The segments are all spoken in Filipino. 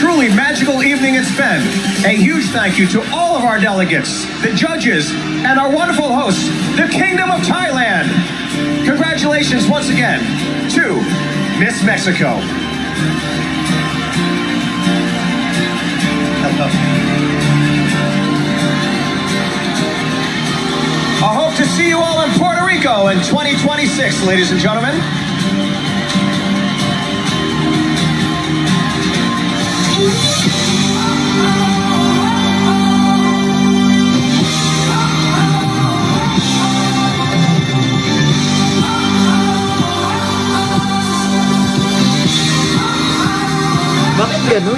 truly magical evening it's been. A huge thank you to all of our delegates, the judges, and our wonderful hosts, the Kingdom of Thailand. Congratulations once again to Miss Mexico. I hope to see you all in Puerto Rico in 2026, ladies and gentlemen. Bakit gano'n?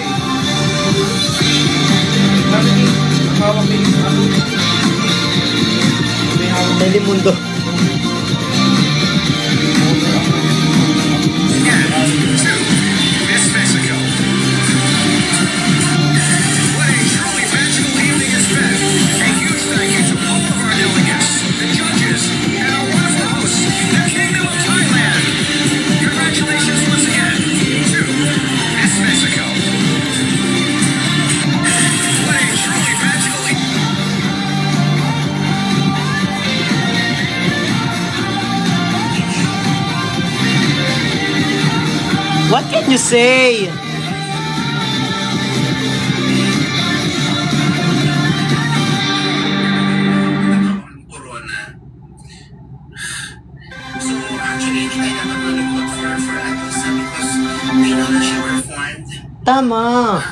Telemundo. Miss Mexico. What a truly magical evening it's been. A huge thank you to all of our delegates, the judges, and our wonderful hosts, the Kingdom of Thailand. Congratulations once again to Miss Mexico. What a truly magical evening. What can you say? Corona. So actually, hindi tayo nakakalugod for Atisa because we know that she performed. Tama.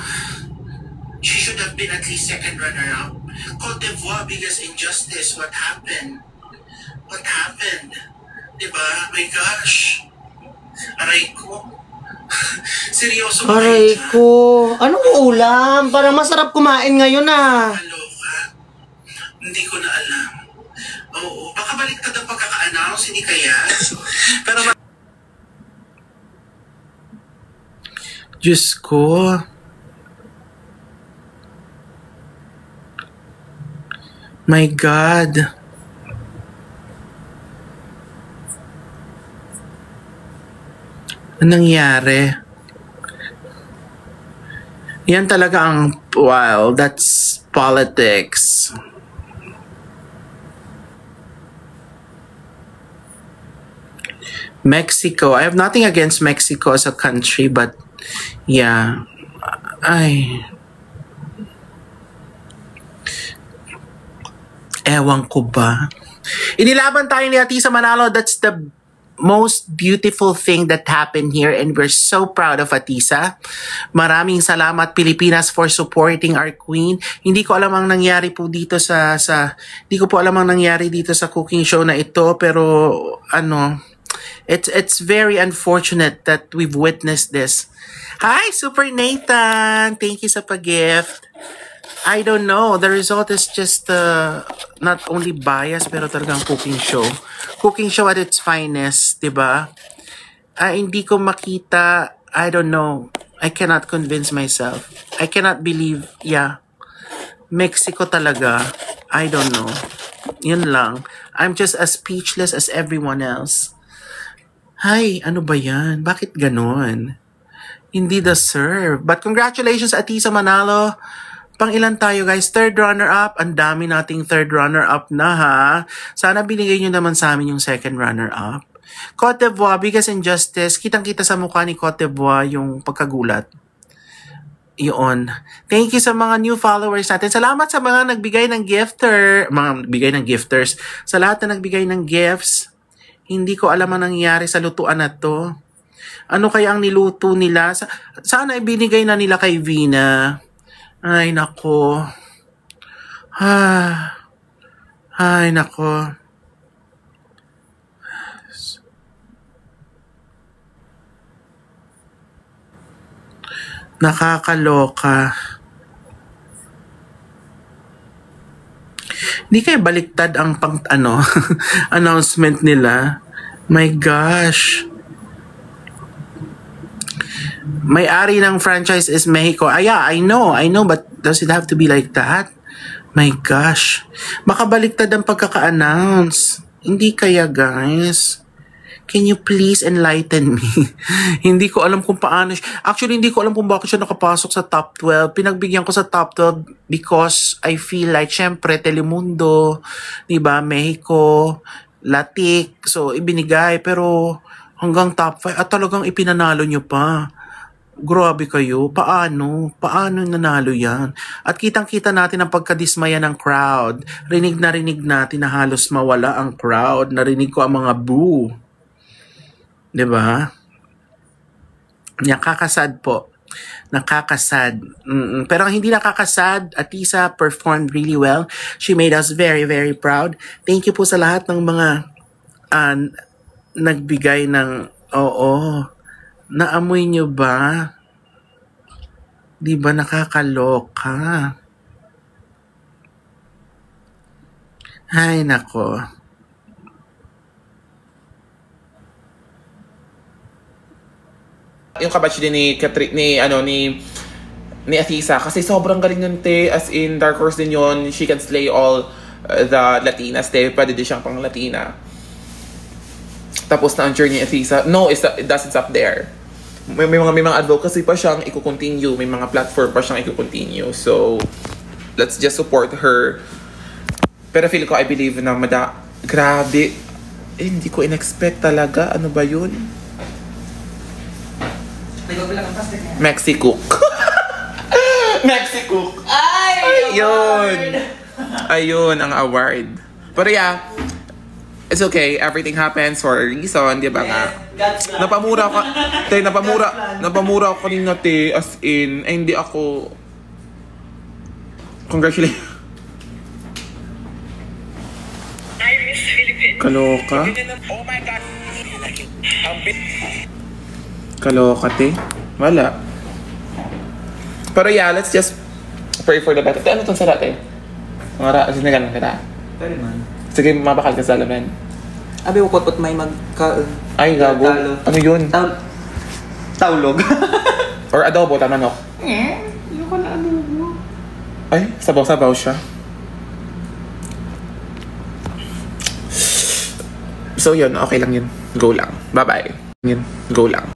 She should have been at least second runner-up. Cote d'Ivoire, biggest injustice. What happened? What happened? Diba? My gosh. Aray ko. Seryoso ba Aray kayo ko. Anong ulam? Parang masarap kumain ngayon ah. Kaloka? Hindi ko na alam. Oo, baka baliktad ang pagkaka-announce, hindi kaya? Pero Diyos ko. My God. Anong nangyari? Yan talaga ang, wow, that's politics. Mexico. I have nothing against Mexico as a country, but yeah. Ewan ko ba? Inilaban tayo ni Atisa Manalo. That's the most beautiful thing that happened here, and we're so proud of Atisa. Maraming salamat Pilipinas for supporting our queen. Hindi ko alam ang nangyari po dito hindi ko po alam ang nangyari dito sa cooking show na ito, pero it's very unfortunate that we've witnessed this. Hi Super Nathan, thank you sa pag-gift. I don't know. The result is just not only bias pero talagang cooking show. Cooking show at its finest, 'di ba? Hindi ko makita. I don't know. I cannot convince myself. I cannot believe. Yeah. Mexico talaga. I don't know. Yun lang. I'm just as speechless as everyone else. Hay, ano ba yan? Bakit ganon? Hindi deserve. But congratulations Atisa Manalo. Pang ilan tayo guys? Third runner-up. Ang dami nating third runner-up na ha. Sana binigay nyo naman sa amin yung second runner-up. Cote d'Ivoire, biggest injustice. Kitang-kita sa mukha ni Cote d'Ivoire yung pagkagulat. Yun. Thank you sa mga new followers natin. Salamat sa mga nagbigay ng gifters. Sa lahat na nagbigay ng gifts. Hindi ko alam ang nangyayari sa lutuan na to. Ano kaya ang niluto nila? Sana ibinigay na nila kay Vina. Ay, nako. Ay, nako. Nakakaloka. Hindi kaya baliktad ang announcement nila. My gosh. May-ari ng franchise is Mexico. Yeah, I know, but does it have to be like that? My gosh. Baka baliktad ang pagkaka-announce. Hindi kaya, guys. Can you please enlighten me? Hindi ko alam kung paano actually, hindi ko alam kung bakit siya nakapasok sa top 12. Pinagbigyan ko sa top 12 because I feel like, syempre, Telemundo, diba, Mexico, Latik, so ibinigay. Pero hanggang top 5, at talagang ipinanalo nyo pa. Grabe kayo. Paano? Paano nanalo yan? At kitang-kita natin ang pagkadismaya ng crowd. Rinig na rinig natin na halos mawala ang crowd. Narinig ko ang mga boo. Diba? Nakakasad po. Nakakasad. Pero ang hindi nakakasad, Atisa performed really well. She made us very, very proud. Thank you po sa lahat ng mga nagbigay ng naamoy nyo ba? Di ba nakakaloka? Ay, nako. Yung kabatch din ni Atisa kasi sobrang galing nun, te, as in Dark Horse din yun. She can slay all the Latinas, te. Pwede din siyang pang Latina. Tapos na ang journey ni Atisa. No, it doesn't stop there. May mga advocacy pa siyang i-continue. May mga platform pa siyang i-continue. So, let's just support her. Pero feel ko, I believe na grabe. Hindi ko in-expect talaga. Ano ba yun? Mexico. Mexico. Ayun ang award. Pero yeah, it's okay. Everything happens for a reason, di ba nga? Napamura ako. Te, napamura ako kanina, te. As in, hindi ako... Congratulations. Kaloka? Kaloka, te. Wala. Pero yeah, let's just pray for the better. Te, ano itong sara, te? Sinagan kita. Pwede man. Sige, mabakal ka sa laman. Abi, ukot-ut may magka... Ay, gago. Ano yun? Taulog. Or adobo, tama no? Yung ko na adobo. Ay, sabaw-sabaw siya. So yun, okay lang yun. Go lang. Bye-bye. Yun, go lang.